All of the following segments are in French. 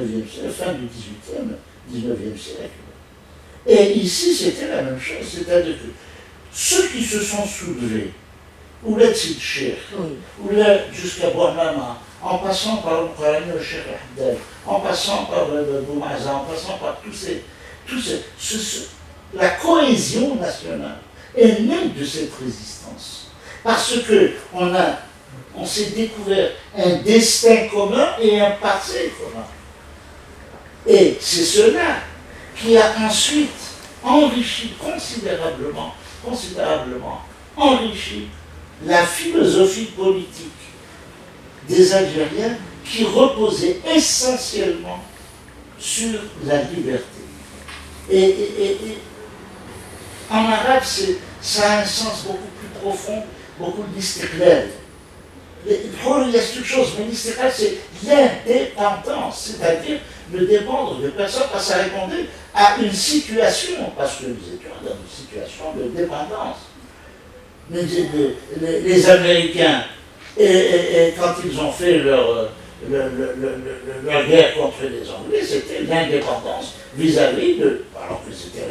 19e siècle, fin du 18e, 19e siècle. Et ici, c'était la même chose, c'est-à-dire que ceux qui se sont soulevés, ou les Tzitchir, ou jusqu'à Bourlama, en passant par le problème de Cheikh Abdel, en passant par le Boumaza, en passant par la cohésion nationale est née de cette résistance. Parce qu'on s'est découvert un destin commun et un passé commun. Et c'est cela qui a ensuite enrichi considérablement enrichi la philosophie politique des Algériens qui reposait essentiellement sur la liberté. Et en arabe, ça a un sens beaucoup plus profond, beaucoup d'istiqlal. Il y a cette chose, mais l'istiqlal, c'est l'indépendance, c'est-à-dire ne dépendre de personne, parce que ça répondait à une situation, parce que nous étions dans une situation de dépendance. Les Américains, et quand ils ont fait leur guerre contre les Anglais, c'était l'indépendance vis-à-vis de, alors que c'était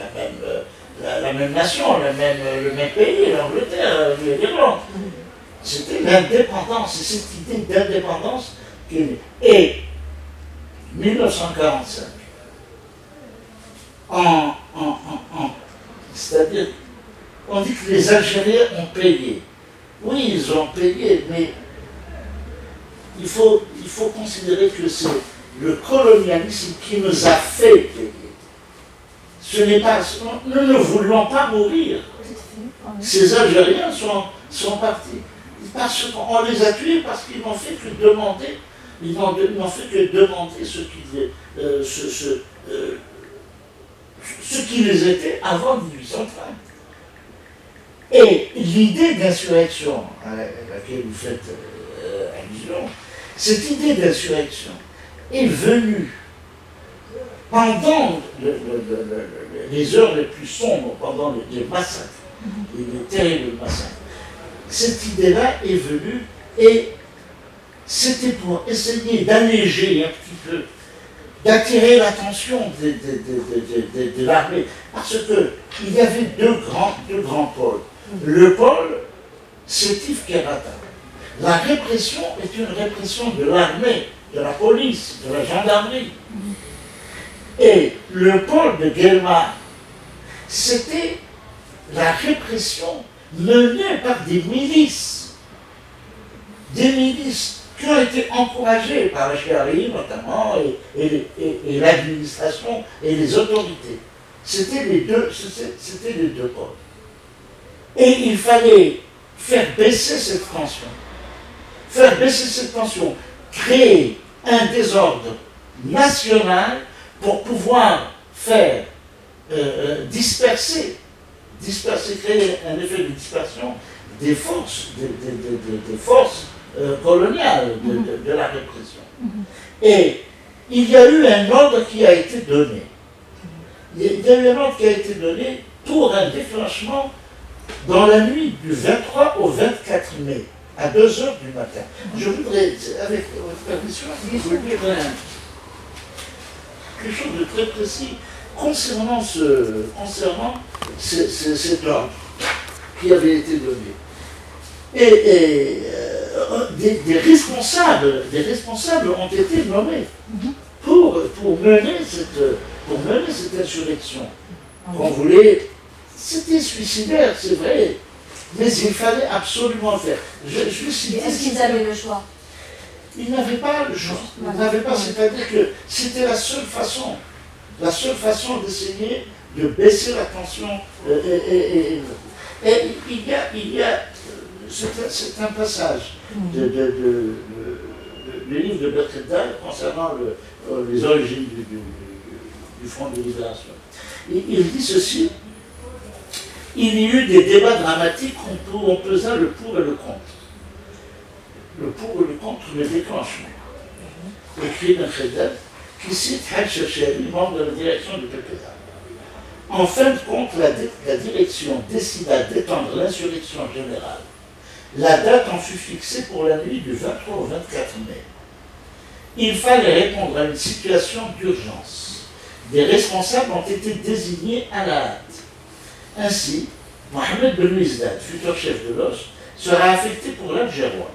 la même nation, le même pays, l'Angleterre, l'Irlande. C'était l'indépendance, c'est cette idée d'indépendance qui est née. Et 1945, c'est-à-dire, on dit que les Algériens ont payé. Oui, ils ont payé, mais il faut considérer que c'est le colonialisme qui nous a fait payer. Ce n'est pas, nous ne voulions pas mourir. Ces Algériens sont partis. Parce qu'on les a tués parce qu'ils n'ont fait que demander, ce qu'ils étaient avant 1830. Et l'idée d'insurrection à laquelle vous faites allusion, cette idée d'insurrection est venue pendant les heures les plus sombres, pendant les massacres, les terribles massacres. Cette idée-là est venue et c'était pour essayer d'alléger un petit peu, d'attirer l'attention de l'armée, parce qu'il y avait deux grands pôles. Le pôle, c'est Tif Kerata. La répression est une répression de l'armée, de la police, de la gendarmerie. Et le pôle de Guelma, c'était la répression menée par des milices qui ont été encouragées par la Chari notamment, et l'administration et les autorités. C'était les deux pôles. Et il fallait faire baisser cette tension, créer un désordre national pour pouvoir faire disperser, créer un effet de dispersion des forces, des forces coloniales de la répression. Et il y a eu un ordre qui a été donné. Pour un déclenchement dans la nuit du 23 au 24 mai, à 2 h du matin. Je voudrais, avec votre permission, vous dire quelque chose de très précis concernant cet ordre qui avait été donné. Et des responsables ont été nommés pour mener cette insurrection qu'on voulait. C'était suicidaire, c'est vrai, mais il fallait absolument le faire. Est-ce qu'ils avaient le choix? Ils n'avaient pas le choix. C'est-à-dire que c'était la seule façon d'essayer de baisser la tension. Et il y a c'est un passage du livre de Bertrand concernant les origines du Front de libération. Il dit ceci: il y eut des débats dramatiques où on pesa le pour et le contre. Le pour et le contre le déclenchement. Écrit d'un Khedab qui cite Haj Shachari, membre de la direction du PPA. En fin de compte, la direction décida d'étendre l'insurrection générale. La date en fut fixée pour la nuit du 23 au 24 mai. il fallait répondre à une situation d'urgence. Des responsables ont été désignés à la hâte. Ainsi, Mohamed Ben Mizdad, futur chef de l'OS, sera affecté pour l'Algérois.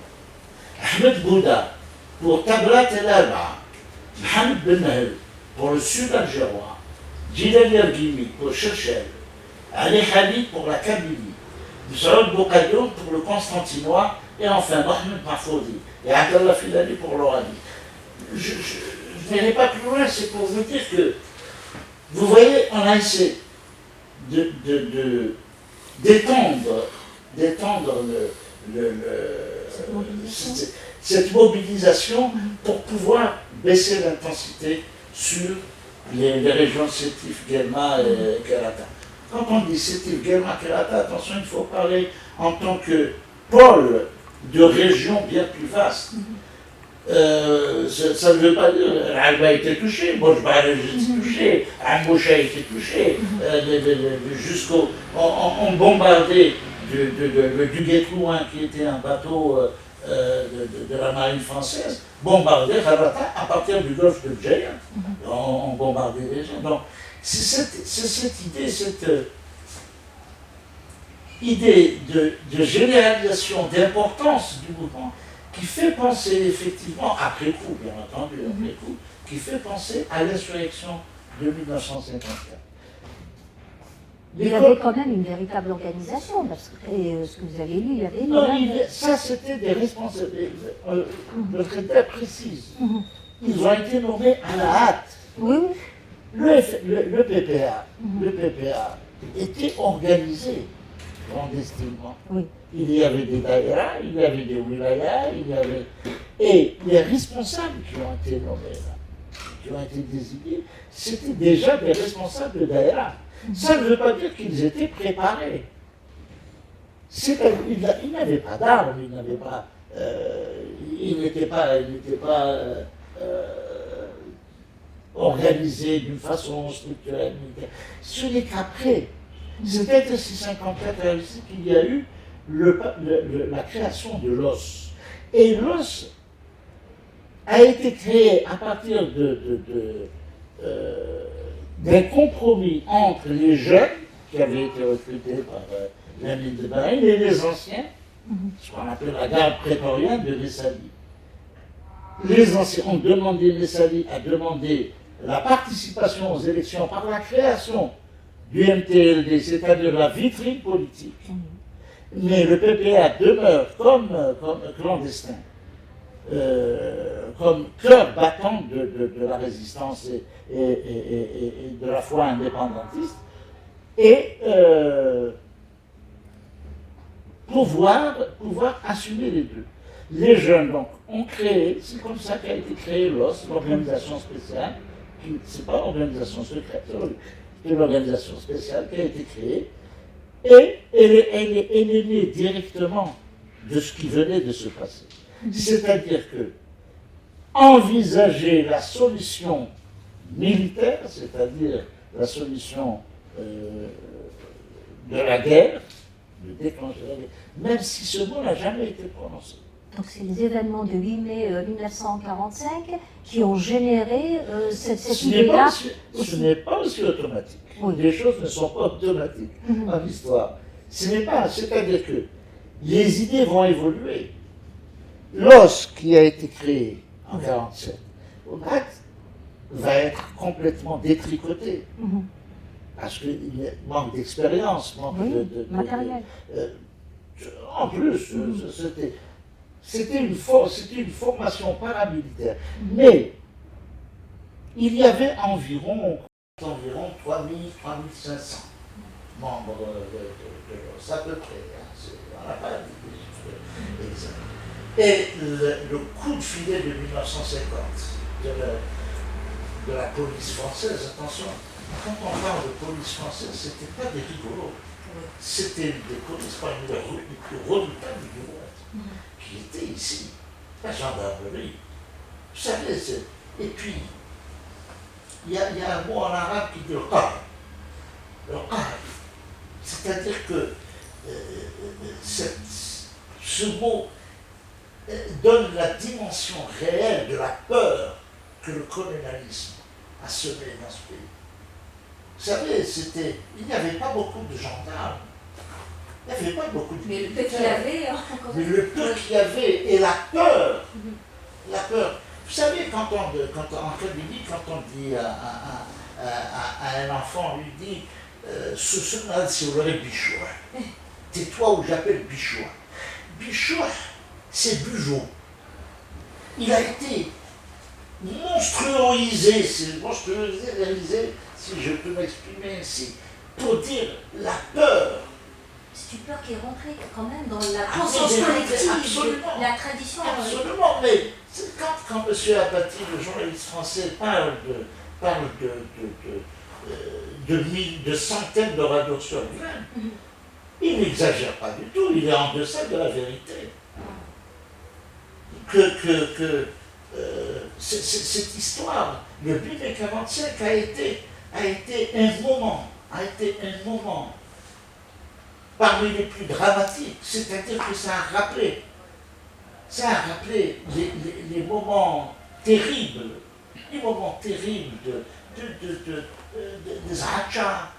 Ahmed Bouda pour Tablat El Arba, Mohamed Ben Nahl pour le sud algérois, Djilal Yergimi pour Chechel, Ali Khalid pour la Kabylie, Saoud Boukadoum pour le Constantinois, et enfin Mohamed Mahfoudi et Abdallah Filali pour l'Oranie. Je n'irai pas plus loin, c'est pour vous dire que, vous voyez, on a essayé d'étendre cette mobilisation pour pouvoir baisser l'intensité sur les régions Sétif, Guelma et Kerata. Quand on dit Sétif, Guelma, Kerata, attention, il faut parler en tant que pôle de régions bien plus vastes. Ça ne veut pas dire Al-Alba a été touché, Bojbar a été touché, Amoucha a été touché, jusqu'au. On bombardait du Guetlouin, qui était un bateau de la marine française, bombardait Harata à partir du golfe de Djeya. On bombardait les gens. Donc, c'est cette idée de généralisation, d'importance du mouvement qui fait penser effectivement, après coup, bien entendu, après coup, qui fait penser à l'insurrection de 1954. Il y avait quand même une véritable organisation, parce que ce que vous avez lu, il y avait... Non, ça c'était des responsabilités de très précises. Ils ont été nommés à la hâte. Oui. Le PPA était organisé clandestinement. Oui. Il y avait des daïras, il y avait des wilayas, et les responsables qui ont été nommés là, qui ont été désignés, c'était déjà des responsables de daïras. Ça ne veut pas dire qu'ils étaient préparés. Ils n'avaient pas d'armes, ils n'étaient pas organisés d'une façon structurelle. Ce n'est qu'après, c'est peut-être 654 qu'il y a eu la création de l'OS. Et l'OS a été créé à partir d'un compromis entre les jeunes qui avaient été recrutés par l'Amine de Bahreïn et les anciens, ce qu'on appelle la garde prétorienne de Messali. Les anciens ont demandé, Messali a demandé la participation aux élections par la création du MTLD, c'est-à-dire la vitrine politique. Mais le PPA demeure comme clandestin, comme cœur battant de la résistance et de la foi indépendantiste, et pouvoir assumer les deux. Les jeunes donc ont créé, c'est comme ça qu'a été créée l'OS, l'organisation spéciale, c'est pas l'organisation secrète, c'est l'organisation spéciale qui a été créée, et elle est née directement de ce qui venait de se passer. C'est-à-dire que envisager la solution militaire, c'est-à-dire la solution de la guerre, de déclencher la guerre, même si ce mot n'a jamais été prononcé. Donc c'est les événements de 8 mai 1945 qui ont généré cette idée-là. Ce n'est pas aussi automatique. Oui. Les choses ne sont pas automatiques en histoire. Ce n'est pas, c'est-à-dire que les idées vont évoluer. L'OS qui a été créé en 1947, va être complètement détricoté. Parce qu'il manque d'expérience, manque de matériel. En plus, c'était une formation paramilitaire. Mais il y avait environ 3500 membres de l'OS, à peu près. On n'a pas des chiffres exacts. Et le coup de filet de 1950 de la police française, attention, quand on parle de police française, c'était pas des rigolos. C'était des polices parmi les plus redoutables du monde, qui étaient ici, la gendarmerie. Vous savez, et puis, il y a un mot en arabe qui dit le qahar. Le qahar. C'est-à-dire que ce mot donne la dimension réelle de la peur que le colonialisme a semée dans ce pays. Vous savez, il n'y avait pas beaucoup de gendarmes, il n'y avait pas beaucoup de mais le peu qu'il y avait, mais le peu qu'il y avait, et la peur, la peur. Vous savez, en Kabylie, quand on dit à un enfant, on lui dit, ce c'est le bichoua. Tais-toi où j'appelle bichoua. Bichoua, c'est Bugeaud. Il a été monstruorisé, réalisé, si je peux m'exprimer ainsi, pour dire la peur. C'est une peur qui est rentrée quand même dans la conscience collective, la tradition. Absolument, mais quand M. Apathy, le journaliste français, parle de centaines de radios sur le il n'exagère pas du tout, il est en deçà de la vérité. Cette histoire, le 8 mai 45 a été un moment parmi les plus dramatiques, c'est-à-dire que ça a rappelé les moments terribles, des Arachas,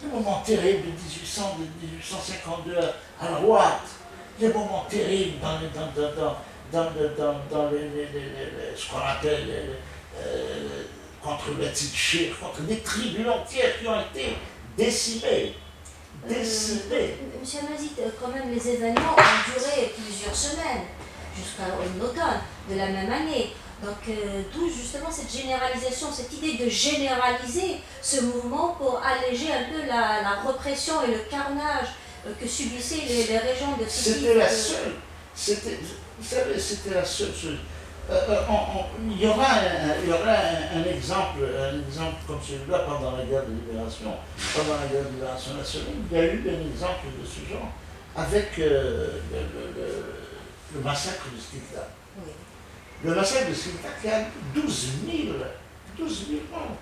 les moments terribles de 1852 à la Ouatt, les moments terribles dans ce qu'on appelle contre le Tchir, contre des tribus entières qui ont été décimées. Monsieur Mazit, quand même, les événements ont duré plusieurs semaines, jusqu'à l'automne de la même année. Donc, d'où justement cette généralisation, cette idée de généraliser ce mouvement pour alléger un peu la répression et le carnage que subissaient les régions de Sétif. C'était la seule. Vous savez, c'était la seule chose. Il y aura un exemple comme celui-là pendant la guerre de libération, nationale. Il y a eu un exemple de ce genre avec le massacre de Skikda. Oui. Le massacre de Skikda qui a 12 000 morts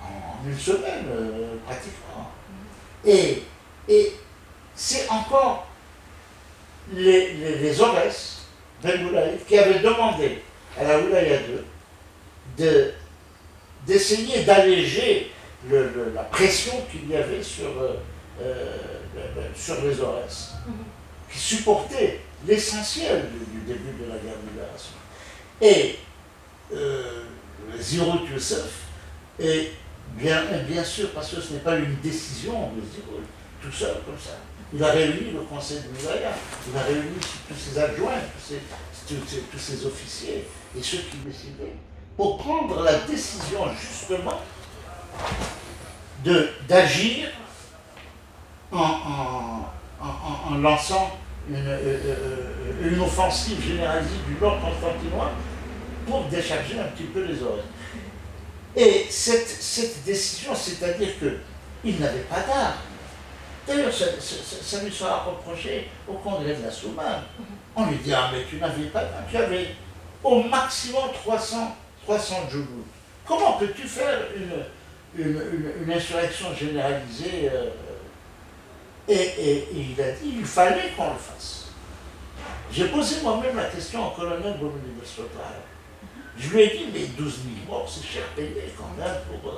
en une semaine pratiquement. Et c'est encore les Aurès Ben Boulaïd qui avaient demandé à la Wilaya 2 d'essayer d'alléger la pression qu'il y avait sur les Aurès, qui supportaient l'essentiel du début de la guerre de libération. Et Zirut Youssef, et bien sûr, parce que ce n'est pas une décision de Zirut, tout seul comme ça. Il a réuni le conseil de Wilaya, il a réuni tous ses adjoints, tous ses officiers et ceux qui décidaient, pour prendre la décision justement d'agir en lançant une offensive généralisée du nord constantinois pour décharger un petit peu les oreilles. Et cette décision, c'est-à-dire qu'il n'avait pas d'armes. D'ailleurs, ça lui sera reproché au congrès de la Soumane. On lui dit, mais tu n'avais pas d'armes, tu avais au maximum 300 jouloutes. Comment peux-tu faire une insurrection généralisée et il a dit, il fallait qu'on le fasse. J'ai posé moi-même la question au colonel Boumini de Sotar. Je lui ai dit, mais 12 000 morts, c'est cher payé quand même pour...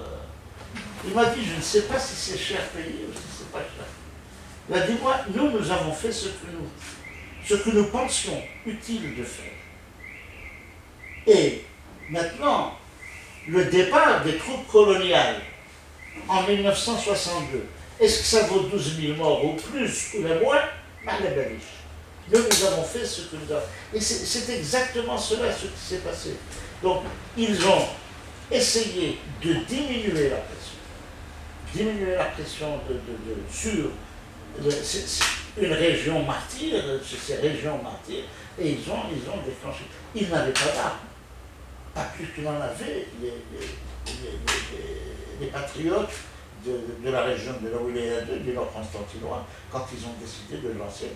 Il m'a dit, je ne sais pas si c'est cher payé ou si c'est pas cher. Il a dit, moi, nous avons fait ce que nous pensions utile de faire. Et maintenant, le départ des troupes coloniales en 1962, est-ce que ça vaut 12 000 morts ou plus ou le moins? Nous avons fait ce que nous avons fait. Et c'est exactement cela ce qui s'est passé. Donc, ils ont essayé de diminuer la pression. Sur une région martyre, ces régions martyres, et ils ont déclenché. Ils n'avaient pas d'armes. Pas plus qu'ils n'en avaient les patriotes de la région de la Wilaya 2, du Nord constantinois, quand ils ont décidé de lancer.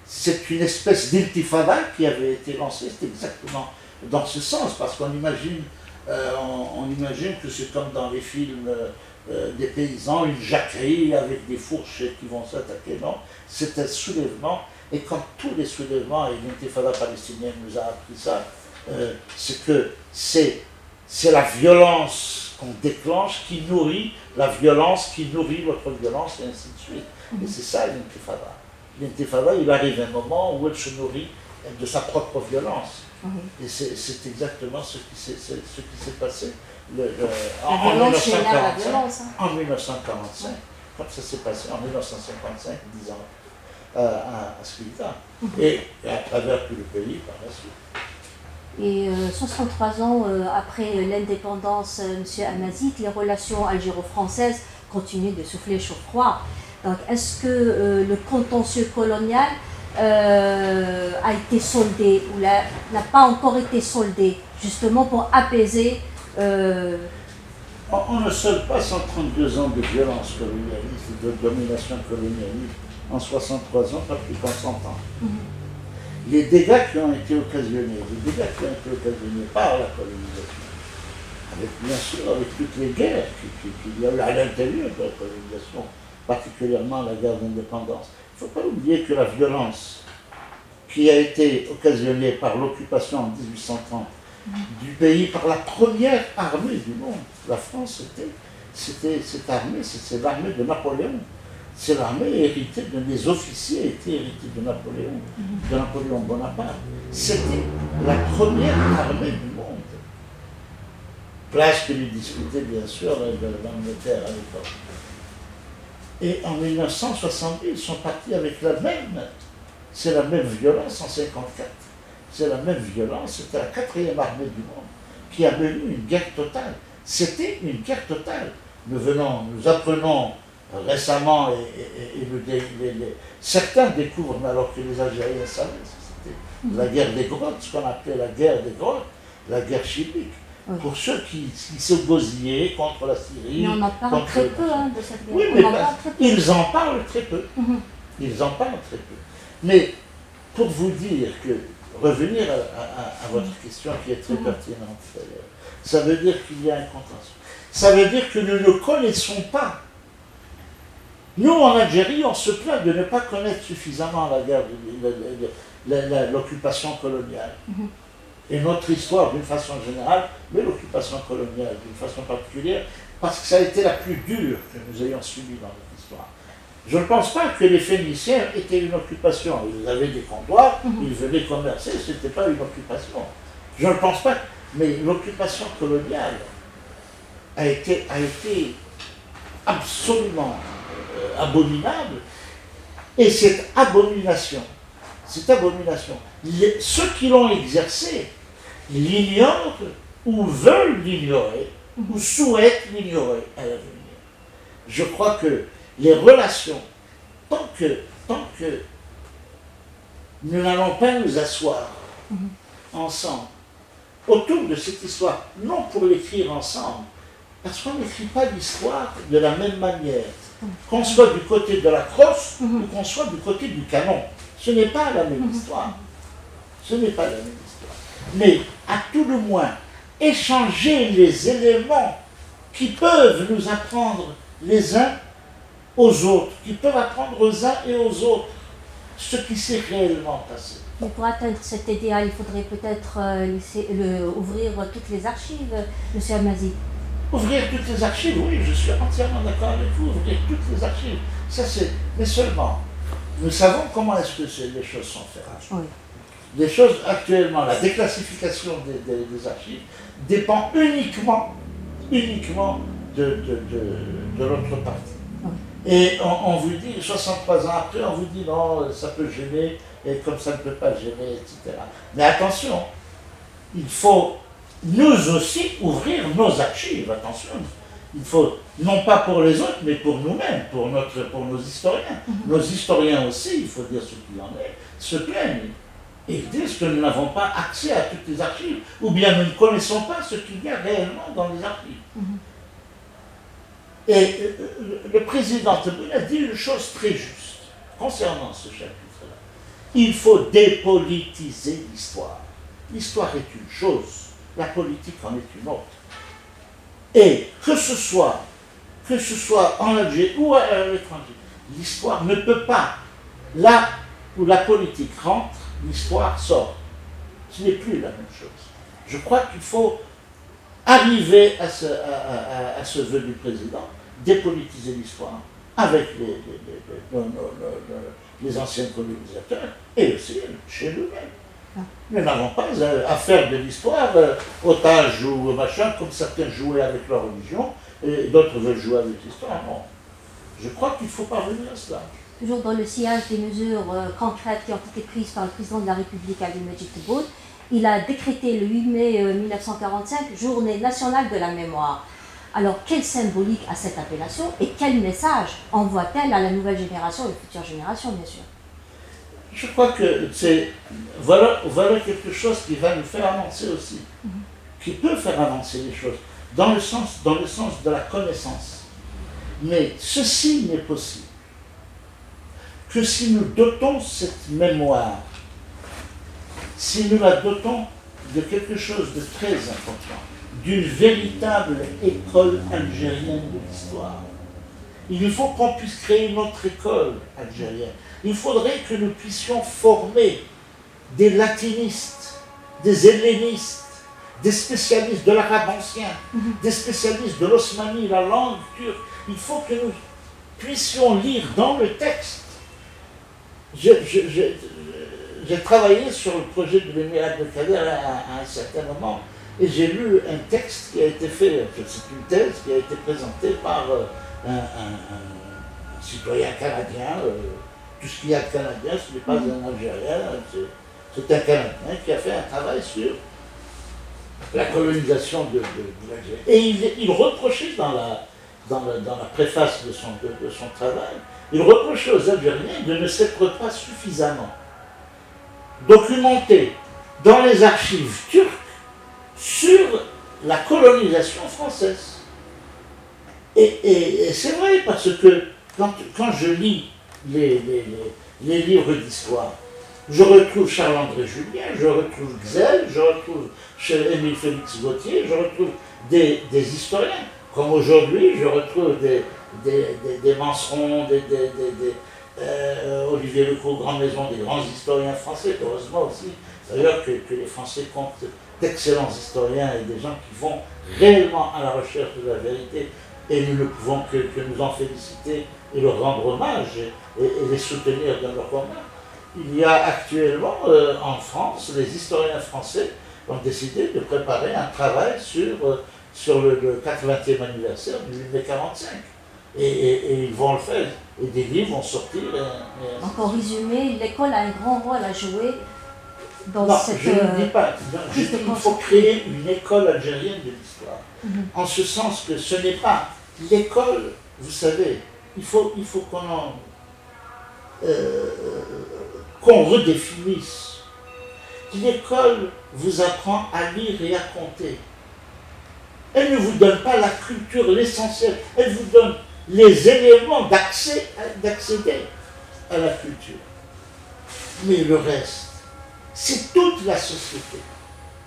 C'est une espèce d'intifada qui avait été lancée, c'est exactement dans ce sens, parce qu'on imagine, que c'est comme dans les films des paysans, une jacquerie avec des fourches qui vont s'attaquer. Non, c'est un soulèvement, et comme tous les soulèvements, et l'intifada palestinienne nous a appris ça, c'est que c'est la violence qu'on déclenche qui nourrit la violence, qui nourrit votre violence, et ainsi de suite. Et c'est ça l'intifada. L'intifada, il arrive un moment où elle se nourrit de sa propre violence. Et c'est exactement ce qui s'est passé en 1945, comme ça s'est passé en 1955, 10 ans à Skilta, et à travers tout le pays par la suite. Et 63 ans après l'indépendance, M. Amazit, les relations algéro-françaises continuent de souffler chaud-froid. Donc, est-ce que le contentieux colonial a été soldé ou n'a pas encore été soldé, justement pour apaiser On ne solde pas 132 ans de violence colonialiste et de domination colonialiste en 63 ans, pas plus qu'en 100 ans. Les dégâts qui ont été occasionnés par la colonisation, avec bien sûr avec toutes les guerres qu'il y a eu à l'intérieur de la colonisation, particulièrement la guerre d'indépendance. Il ne faut pas oublier que la violence qui a été occasionnée par l'occupation en 1830 du pays par la première armée du monde. La France, cette armée, c'est l'armée de Napoléon. C'est l'armée héritée des officiers étaient hérités de Napoléon Bonaparte. C'était la première armée du monde. Place que lui disputait bien sûr de l'Angleterre à l'époque. Et en 1970, ils sont partis avec c'est la même violence en 1954. C'est la même violence, c'était la 4e armée du monde qui a mené une guerre totale. C'était une guerre totale. Nous apprenons récemment, certains découvrent, alors que les Algériens savaient, c'était la guerre des grottes, ce qu'on appelait la guerre des grottes, la guerre chibique. Oui. Pour ceux qui se gosillaient contre la Syrie. Mais on en parle très peu de cette guerre. Oui, mais ils en parlent très peu. Ils en parlent très peu. Mais pour vous dire que, revenir à votre question qui est très pertinente, ça veut dire qu'il y a un contentieux. Ça veut dire que nous ne connaissons pas. Nous, en Algérie, on se plaint de ne pas connaître suffisamment la guerre, l'occupation coloniale. Et notre histoire d'une façon générale, mais l'occupation coloniale d'une façon particulière, parce que ça a été la plus dure que nous ayons subie dans notre histoire. Je ne pense pas que les Phéniciens étaient une occupation. Ils avaient des comptoirs, ils venaient commercer, ce n'était pas une occupation. Je ne pense pas, mais l'occupation coloniale a été absolument abominable. Et cette abomination, ceux qui l'ont exercée l'ignorent ou veulent l'ignorer ou souhaitent l'ignorer à l'avenir. Je crois que les relations, tant que nous n'allons pas nous asseoir ensemble autour de cette histoire, non pour l'écrire ensemble, parce qu'on n'écrit pas l'histoire de la même manière, qu'on soit du côté de la crosse ou qu'on soit du côté du canon. Ce n'est pas la même histoire. Ce n'est pas la même histoire. Mais à tout le moins, échanger les éléments qui peuvent nous apprendre les uns aux autres, qui peuvent apprendre aux uns et aux autres ce qui s'est réellement passé. Mais pour atteindre cet idéal, il faudrait peut-être ouvrir toutes les archives, M. Amazit. Ouvrir toutes les archives, oui, je suis entièrement d'accord avec vous, ouvrir toutes les archives. Ça c'est, mais seulement, nous savons comment est-ce que les choses sont faites. Oui. Les choses actuellement, la déclassification des archives dépend uniquement de notre parti. Et on vous dit, 63 ans après, on vous dit non, ça peut gêner, et comme ça ne peut pas gêner, etc. Mais attention, il faut nous aussi ouvrir nos archives, attention. Il faut, non pas pour les autres, mais pour nous-mêmes, pour nos historiens. Nos historiens aussi, il faut dire ce qu'il en est, se plaignent. Et disent que nous n'avons pas accès à toutes les archives, ou bien nous ne connaissons pas ce qu'il y a réellement dans les archives. Et le président Tebboune a dit une chose très juste concernant ce chapitre-là. Il faut dépolitiser l'histoire. L'histoire est une chose, la politique en est une autre. Et que ce soit en Algérie ou à l'étranger, l'histoire ne peut pas. où la politique rentre, l'histoire sort. Ce n'est plus la même chose. Je crois qu'il faut arriver à ce vœu du président, dépolitiser l'histoire avec les anciens colonisateurs et aussi chez nous-mêmes. Nous n'avons pas à faire de l'histoire otage ou machin, comme certains jouaient avec leur religion et d'autres veulent jouer avec l'histoire. Non. Je crois qu'il faut parvenir à cela. Toujours dans le sillage des mesures concrètes qui ont été prises par le président de la République, Abdelmadjid Tebboune, il a décrété le 8 mai 1945 Journée nationale de la mémoire. Alors, quelle symbolique a cette appellation et quel message envoie-t-elle à la nouvelle génération et aux futures générations, bien sûr? Je crois que voilà quelque chose qui va nous faire avancer aussi, qui peut faire avancer les choses, dans le sens de la connaissance. Mais ceci n'est possible que si nous dotons cette mémoire, si nous la dotons de quelque chose de très important, d'une véritable école algérienne de l'histoire. Il faut qu'on puisse créer notre école algérienne. Il faudrait que nous puissions former des latinistes, des hellénistes, des spécialistes de l'arabe ancien, des spécialistes de l'osmanie, la langue turque. Il faut que nous puissions lire dans le texte. J'ai travaillé sur le projet de l'émir Abdelkader à un certain moment et j'ai lu un texte qui a été fait, c'est une thèse qui a été présentée par un citoyen canadien. Tout ce qu'il y a de canadien, ce n'est pas un Algérien, c'est un Canadien qui a fait un travail sur la colonisation de l'Algérie. Et il reprochait dans la préface de son travail, il reprochait aux Algériens de ne s'être pas suffisamment documentés dans les archives turques sur la colonisation française. Et c'est vrai, parce que quand je lis les livres d'histoire, je retrouve Charles-André Julien, je retrouve Gzell, je retrouve chez Émile Félix Gauthier, je retrouve des historiens. Comme aujourd'hui, je retrouve des Manserons, Olivier Lecourt, Grande Maison, des grands historiens français, heureusement aussi, d'ailleurs que les Français comptent d'excellents historiens et des gens qui vont réellement à la recherche de la vérité, et nous ne pouvons que nous en féliciter et leur rendre hommage et les soutenir dans leur combat. Il y a actuellement en France, les historiens français ont décidé de préparer un travail sur le 80e anniversaire du 8 mai 45. Et ils vont le faire. Et des livres vont sortir. Donc en résumé, l'école a un grand rôle à jouer dans non, cette... je ne dis pas. Je dis qu'il faut créer une école algérienne de l'histoire. En ce sens que ce n'est pas l'école, vous savez, il faut qu'on redéfinisse. L'école vous apprend à lire et à compter. Elle ne vous donne pas la culture, l'essentiel. Elle vous donne les éléments d'accéder à la culture. Mais le reste, c'est toute la société.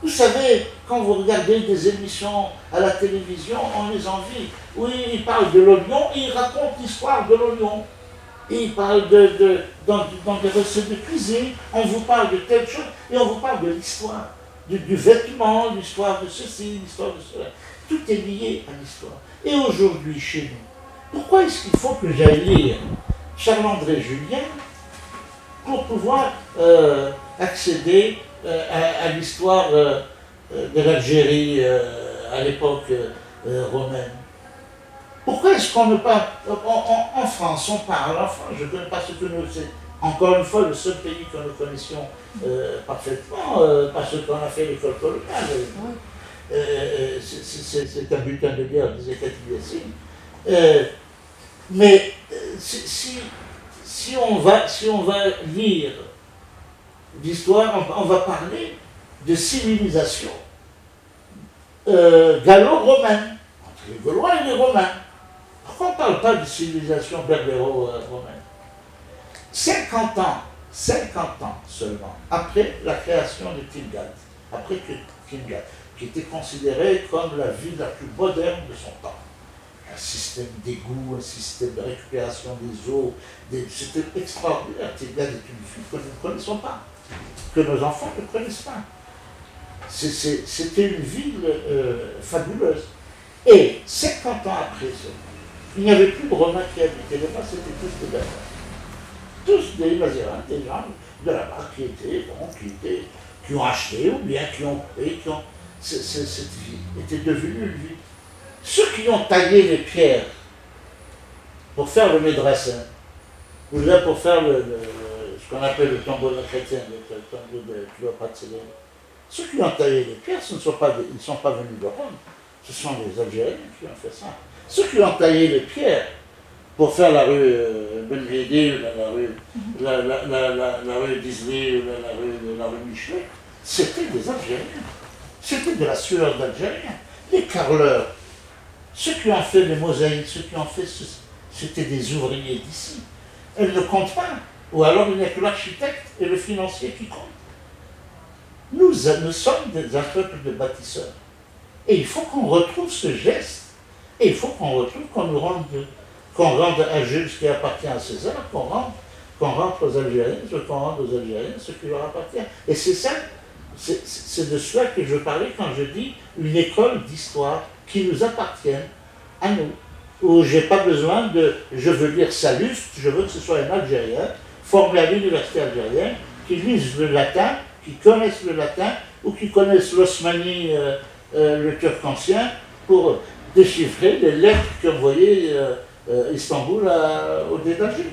Vous savez, quand vous regardez des émissions à la télévision, on les envie. Oui, ils parlent de l'oignon et ils racontent l'histoire de l'oignon. Et ils parlent dans des recettes de cuisine, on vous parle de telle chose et on vous parle de l'histoire, du vêtement, l'histoire de ceci, l'histoire de cela. Tout est lié à l'histoire. Et aujourd'hui, chez nous, pourquoi est-ce qu'il faut que j'aille lire Charles-André Julien pour pouvoir accéder à l'histoire de l'Algérie à l'époque romaine? Pourquoi est-ce qu'on ne parle... En France, on parle, en France, je ne connais pas ce que nous... C'est encore une fois le seul pays que nous connaissions parfaitement, parce qu'on a fait l'école coloniale. C'est un butin de guerre, disait Cathy Dessine. Mais si on va lire l'histoire, on va parler de civilisation gallo-romaine, entre les Gaulois et les Romains. Pourquoi on ne parle pas de civilisation berbéro-romaine? 50 ans seulement, après la création de Timgad, après que Timgad, qui était considéré comme la ville la plus moderne de son temps. un système d'égout, un système de récupération des eaux. C'était extraordinaire. Tiglath est une ville que nous ne connaissons pas, que nos enfants ne connaissent pas. C'était une ville fabuleuse. Et 50 ans après ça, il n'y avait plus de Romains qui habitaient là-bas, c'était tous des Berbères. Tous des Mazérins, des gens de là-bas qui ont acheté ou bien qui ont payé, cette ville était devenue une ville. Ceux qui ont taillé les pierres pour faire le médrassin, ou là pour faire ce qu'on appelle le tombeau de la chrétienne, le tombeau de Cléopâtre Célèbre, ceux qui ont taillé les pierres, ils ne sont pas venus de Rome, ce sont les Algériens qui ont fait ça. Ceux qui ont taillé les pierres pour faire la rue Benvédé, ou la rue d'Islay, ou la rue Michelet, c'était des Algériens. C'était de la sueur d'Algériens. Les carreleurs, ceux qui ont fait les mosaïques, ceux qui ont fait c'était des ouvriers d'ici. Elles ne comptent pas. Ou alors il n'y a que l'architecte et le financier qui comptent. Nous sommes un peuple de bâtisseurs. Et il faut qu'on retrouve ce geste. Et il faut qu'on retrouve, qu'on rende à Jules ce qui appartient à César, qu'on rende aux Algériens, ce qui leur appartient. Et c'est ça, c'est de cela que je parlais quand je dis une école d'histoire qui nous appartienne à nous. Où je n'ai pas besoin je veux lire Salluste, je veux que ce soit un Algérien, formé à l'université algérienne, qui lise le latin, qui connaisse le latin, ou qui connaisse l'osmanie, le turc ancien, pour déchiffrer les lettres qu'envoyait Istanbul au dé d'Algérie.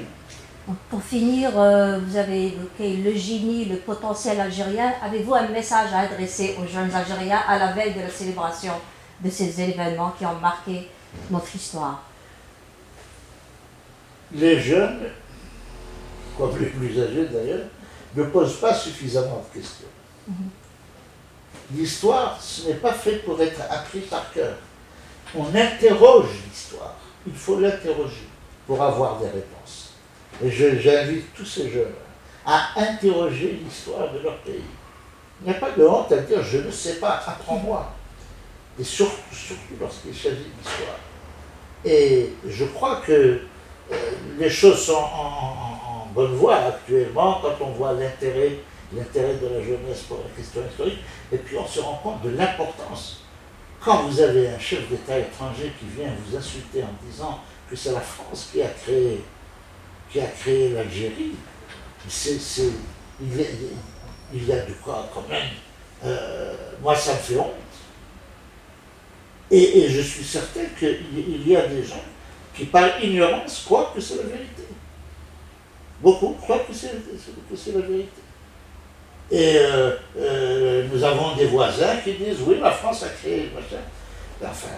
Pour finir, vous avez évoqué le génie, le potentiel algérien. Avez-vous un message à adresser aux jeunes Algériens à la veille de la célébration de ces événements qui ont marqué notre histoire? Les jeunes, comme les plus âgés d'ailleurs, ne posent pas suffisamment de questions. L'histoire, ce n'est pas fait pour être appris par cœur. On interroge l'histoire. Il faut l'interroger pour avoir des réponses. Et j'invite tous ces jeunes à interroger l'histoire de leur pays. Il n'y a pas de honte à dire « je ne sais pas, apprends-moi ». Et surtout lorsqu'il s'agit d'histoire. Et je crois que les choses sont en bonne voie actuellement quand on voit l'intérêt de la jeunesse pour la question historique, et puis on se rend compte de l'importance. Quand vous avez un chef d'État étranger qui vient vous insulter en disant que c'est la France qui a créé l'Algérie, il y a de quoi quand même. Moi, ça me fait honte. Et je suis certain qu'il y a des gens qui, par ignorance, croient que c'est la vérité. Beaucoup croient que c'est la vérité. Et nous avons des voisins qui disent « oui, la France a créé machin ». Enfin,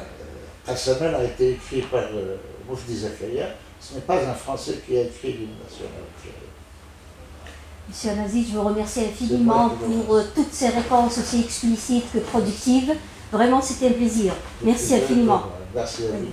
Kassamel a été écrit par Moufdi Zakaria. Ce n'est pas un Français qui a écrit l'hymne national. Monsieur Al-Aziz, je vous remercie infiniment pour toutes ces réponses aussi explicites que productives. Vraiment, c'était un plaisir. Merci infiniment. Merci à vous.